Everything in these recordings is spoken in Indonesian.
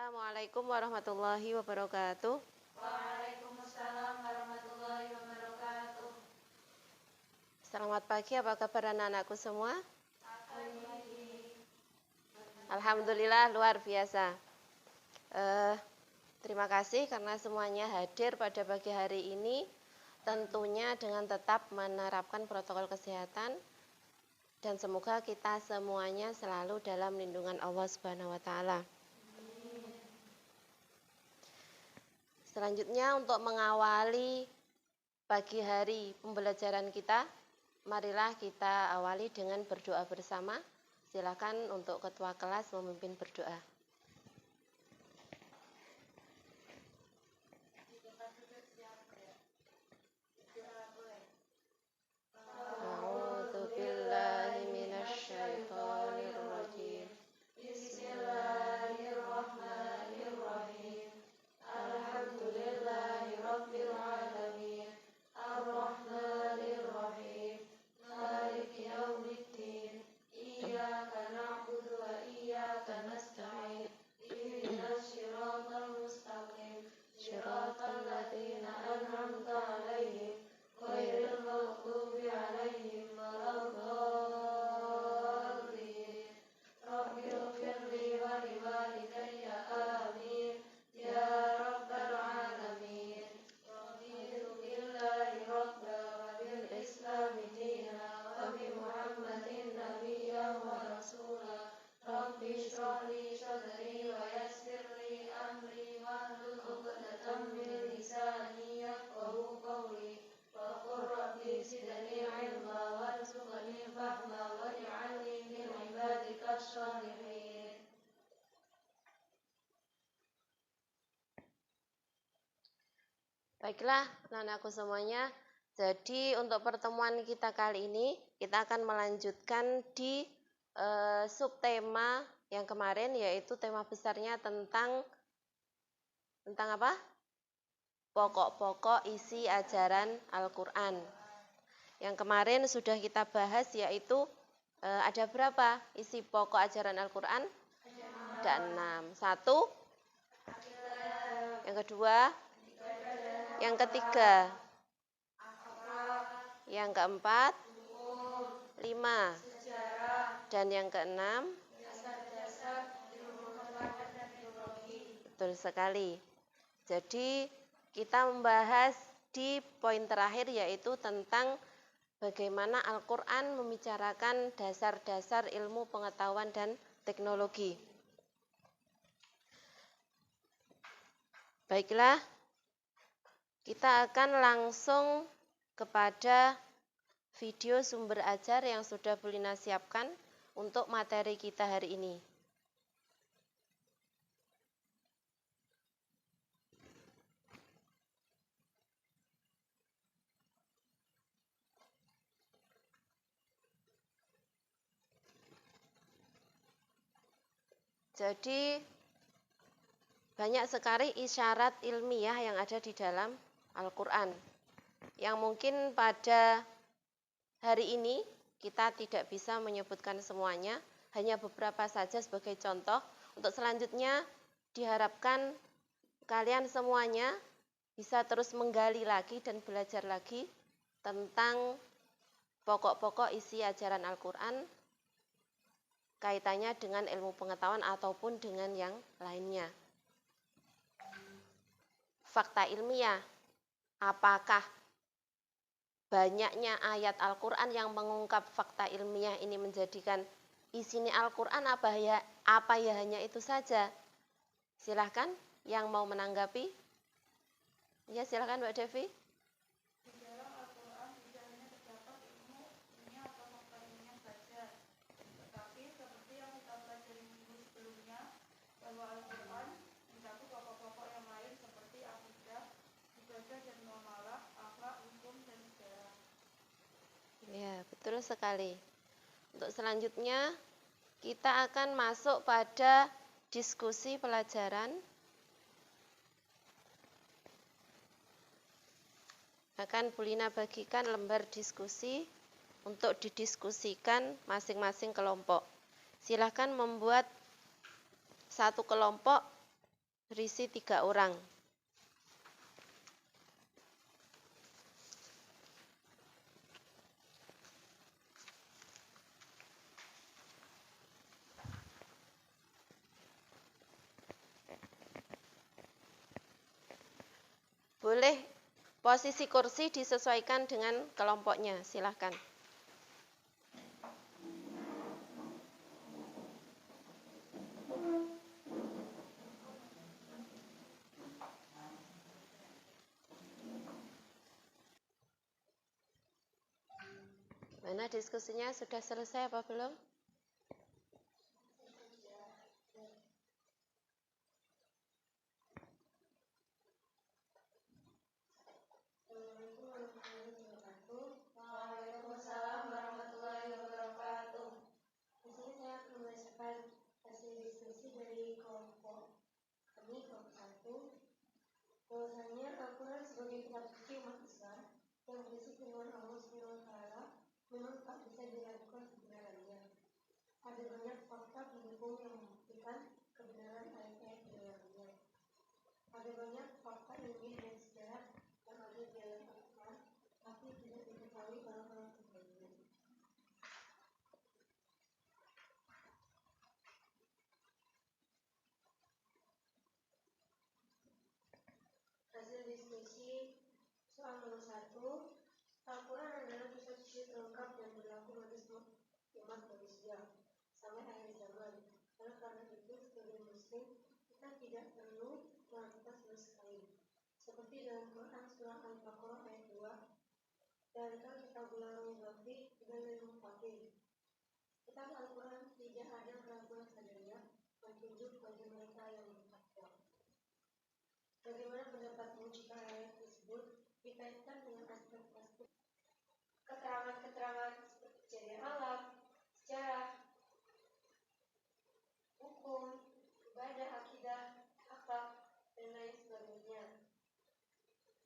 Assalamualaikum warahmatullahi wabarakatuh. Waalaikumsalam warahmatullahi wabarakatuh. Selamat pagi, apa kabar anak-anakku semua? Alhamdulillah luar biasa. Terima kasih karena semuanya hadir pada pagi hari ini. Tentunya dengan tetap menerapkan protokol kesehatan dan semoga kita semuanya selalu dalam lindungan Allah Subhanahu wa taala. Selanjutnya untuk mengawali pagi hari pembelajaran kita, marilah kita awali dengan berdoa bersama. Silakan untuk ketua kelas memimpin berdoa. A'udzu billahi minasy syaithanir rajim. Bismillahirrahmanirrahim. Alhamdulillahirabbil alamin. Arrahmanirrahim. Maliki yaumiddin. Iyyaka na'budu wa iyyaka nasta'in. Ihdinas siratal mustaqim. Siratal ladzina an'amta 'alaihim ghairil maghdubi 'alaihim waladdallin. Rabbighfirli wa liwalidayya amin ya rabbal alamin. Raditu billahi rabba wa bil islami dina wa bi Muhammadin nabiyyan wa rasula. Rabbi shrah li sadri wa yassir li amri wahlul 'uqdatam min lisani yafqahu qawli. Wa qur rabbi zidni 'ilma warzuqni fahma waj'alni min ibadikas shalihin. Baiklah, anak-anakku semuanya. Jadi untuk pertemuan kita kali ini, kita akan melanjutkan di subtema yang kemarin, yaitu tema besarnya tentang apa? Pokok-pokok isi ajaran Al-Quran. Yang kemarin sudah kita bahas, yaitu ada berapa isi pokok ajaran Al-Quran? Ada 6. Satu, yang kedua, yang ketiga, yang keempat, 5, dan yang keenam, betul sekali. Jadi kita membahas di poin terakhir, yaitu tentang bagaimana Al-Quran membicarakan dasar-dasar ilmu pengetahuan dan teknologi. Baiklah, kita akan langsung kepada video sumber ajar yang sudah Bu Lina siapkan untuk materi kita hari ini. Jadi banyak sekali isyarat ilmiah yang ada di dalam Al-Quran, yang mungkin pada hari ini kita tidak bisa menyebutkan semuanya, hanya beberapa saja sebagai contoh. Untuk selanjutnya diharapkan kalian semuanya bisa terus menggali lagi dan belajar lagi tentang pokok-pokok isi ajaran Al-Quran, kaitannya dengan ilmu pengetahuan ataupun dengan yang lainnya. Fakta ilmiah, apakah banyaknya ayat Al-Quran yang mengungkap fakta ilmiah ini menjadikan isinya Al-Quran apa ya hanya itu saja? Silahkan yang mau menanggapi. Ya, silahkan Mbak Devi. Di dalam Al-Quran tidak hanya terdapat ilmu ilmiah atau fakta ilmiah saja, tetapi seperti yang kita pelajari minggu sebelumnya, bahwa Al-Quran mencakup pokok-pokok yang lain seperti akidah, ibadah dan muamalah, akhlak, hukum dan sejarah. Ya, betul sekali. Untuk selanjutnya kita akan masuk pada diskusi pelajaran. Akan Bu Lina bagikan lembar diskusi untuk didiskusikan masing-masing kelompok. Silakan membuat satu kelompok berisi 3 orang. Boleh posisi kursi disesuaikan dengan kelompoknya, silahkan. Mana diskusinya sudah selesai apa belum? Waalaikumsalam warahmatullahi wabarakatuh. Di sini saya akan membacakan hasil diskusi dari kelompok kami, kelompok 1. Bahwasanya Al-Quran sebagai kitab suci umat Islam yang berisi firman Allah SWT memang tak bisa diragukan kebenarannya. Ada banyak fakta pendukung yang membuktikan kebenaran ayat-ayat di dalamnya. Ada banyak fakta ilmiah dan sejarah yang ada di dalam Al-Quran, tapi tidak diketahui orang-orang sebelumnya. Hasil diskusi soal nomor 1. Al-Quran adalah kitab suci terlengkap dan berlaku bagi semua umat manusia sampai akhir zaman. Oleh karena itu, sebagai muslim, kita tidak perlu melakukan sama sekali. Seperti dalam Quran surah Al-Baqarah ayat 2, dan kita ulangi berarti dan mufakir. Kitab Al-Quran tidak ada keraguan padanya, petunjuk bagi mereka yang bertakwa. Bagaimana pendapatmu jika ayat tersebut dikaitkan dengan aspek-aspek keterangan-keterangan seperti kejadian alam, sejarah, hukum, ibadah, akidah, akhlak, dan lain sebagainya?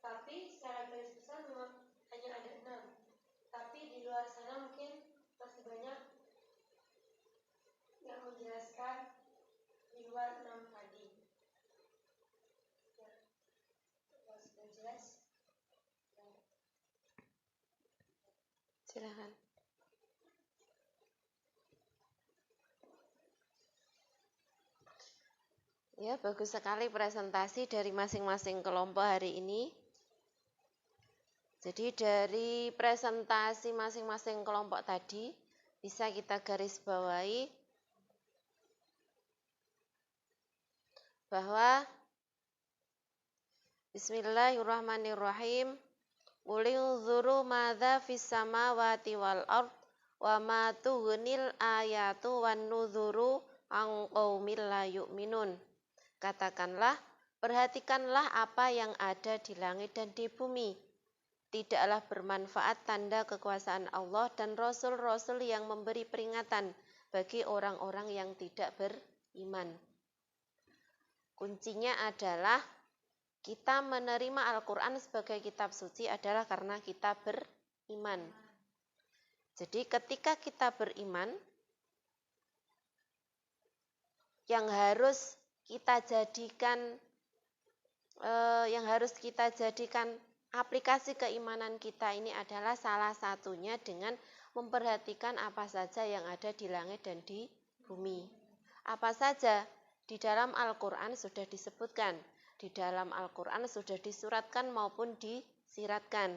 Tapi secara garis besar memang hanya ada 6. Tapi di luar sana mungkin masih banyak yang menjelaskan di luar 6 tadi. Ya, kalau sudah jelas, ya. Silakan. Ya, bagus sekali presentasi dari masing-masing kelompok hari ini. Jadi dari presentasi masing-masing kelompok tadi bisa kita garis bawahi bahwa Bismillahirrahmanirrahim. Qul unzuru madza fis samawati wal ard wa ma tughnil ayatu wan nuzuru an qaumil la yu'minun. Katakanlah, perhatikanlah apa yang ada di langit dan di bumi. Tidaklah bermanfaat tanda kekuasaan Allah dan rasul-rasul yang memberi peringatan bagi orang-orang yang tidak beriman. Kuncinya adalah kita menerima Al-Quran sebagai kitab suci adalah karena kita beriman. Jadi ketika kita beriman, yang harus kita jadikan aplikasi keimanan kita ini adalah salah satunya dengan memperhatikan apa saja yang ada di langit dan di bumi. Apa saja di dalam Al-Quran sudah disebutkan, di dalam Al-Quran sudah disuratkan maupun disiratkan.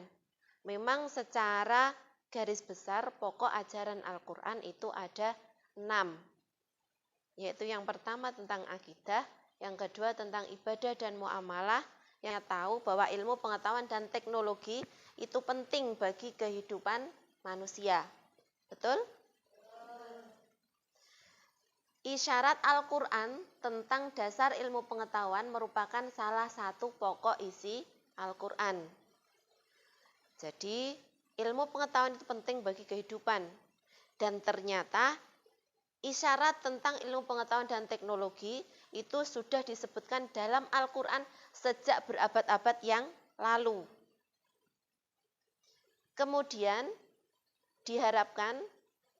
Memang secara garis besar pokok ajaran Al-Quran itu ada 6. Yaitu yang pertama tentang akidah, yang kedua tentang ibadah dan muamalah, yang tahu bahwa ilmu pengetahuan dan teknologi itu penting bagi kehidupan manusia. Betul? Isyarat Al-Quran tentang dasar ilmu pengetahuan merupakan salah satu pokok isi Al-Quran. Jadi, ilmu pengetahuan itu penting bagi kehidupan. Dan ternyata isyarat tentang ilmu pengetahuan dan teknologi itu sudah disebutkan dalam Al-Quran sejak berabad-abad yang lalu. Kemudian diharapkan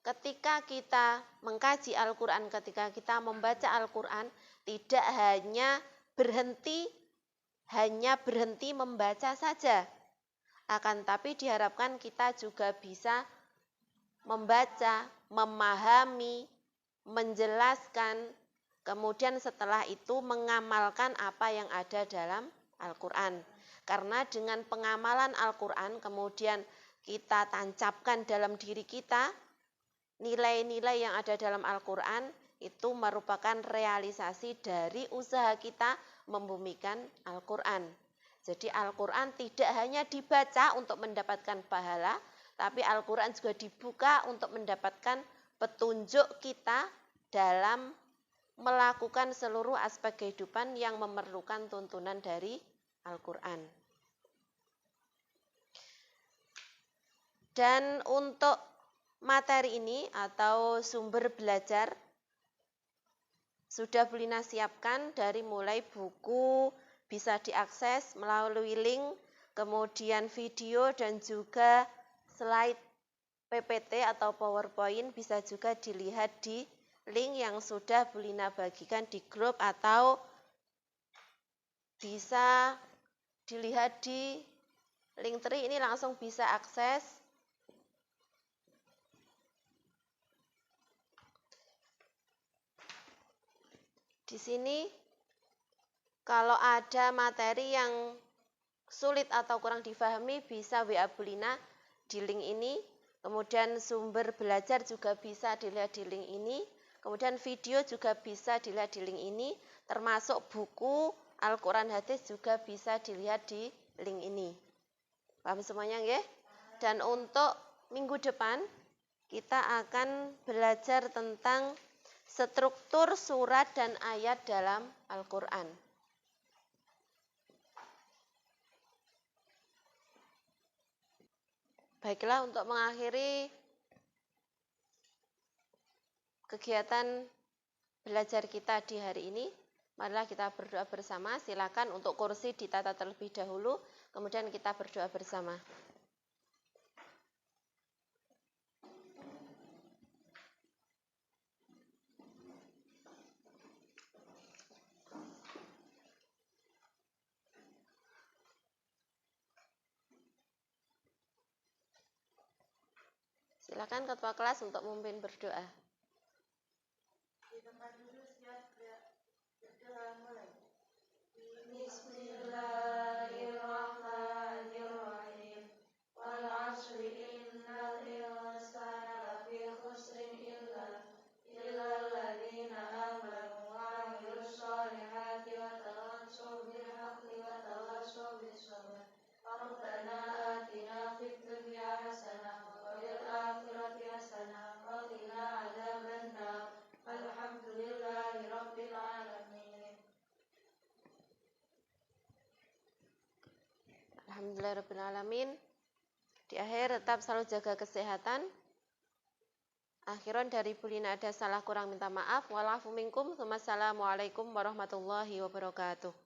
ketika kita mengkaji Al-Quran, ketika kita membaca Al-Quran, tidak hanya hanya berhenti membaca saja. Akan tapi diharapkan kita juga bisa membaca, memahami, menjelaskan, kemudian setelah itu mengamalkan apa yang ada dalam Al-Quran. Karena dengan pengamalan Al-Quran kemudian kita tancapkan dalam diri kita nilai-nilai yang ada dalam Al-Quran, itu merupakan realisasi dari usaha kita membumikan Al-Quran. Jadi Al-Quran tidak hanya dibaca untuk mendapatkan pahala, tapi Al-Quran juga dibuka untuk mendapatkan petunjuk kita dalam melakukan seluruh aspek kehidupan yang memerlukan tuntunan dari Al-Quran. Dan untuk materi ini atau sumber belajar sudah Bu Lina siapkan dari mulai buku bisa diakses melalui link, kemudian video dan juga slide PPT atau PowerPoint bisa juga dilihat di link yang sudah Bu Lina bagikan di grup atau bisa dilihat di Linktree, ini langsung bisa akses. Di sini kalau ada materi yang sulit atau kurang difahami bisa WA Bu Lina di link ini. Kemudian sumber belajar juga bisa dilihat di link ini. Kemudian video juga bisa dilihat di link ini. Termasuk buku Al-Quran Hadis juga bisa dilihat di link ini. Paham semuanya nggih? Dan untuk minggu depan kita akan belajar tentang struktur surat dan ayat dalam Al-Quran. Baiklah, untuk mengakhiri kegiatan belajar kita di hari ini, marilah kita berdoa bersama. Silakan untuk kursi ditata terlebih dahulu, kemudian kita berdoa bersama. Silakan ketua kelas untuk memimpin berdoa. Di tempat dulu siap berdoa mulai. Bismillahirrahmanirrahim. Wal 'ashri innal insana lafi khusrin illa alladziina aamanu wa 'amilus shalihati wa tawassaw bil haqqi wa tawassaw bis sabr. Rabbana atina fid dunya hasanah wa fil akhirati hasanah wa qina adzabannar. Alhamdulillahi rabbil alamin. Alhamdulillahirrahmanirrahim. Di akhir tetap selalu jaga kesehatan. Akhiran dari Bu Lina ada salah kurang minta maaf. Walafu minkum. Wassalamualaikum warahmatullahi wabarakatuh.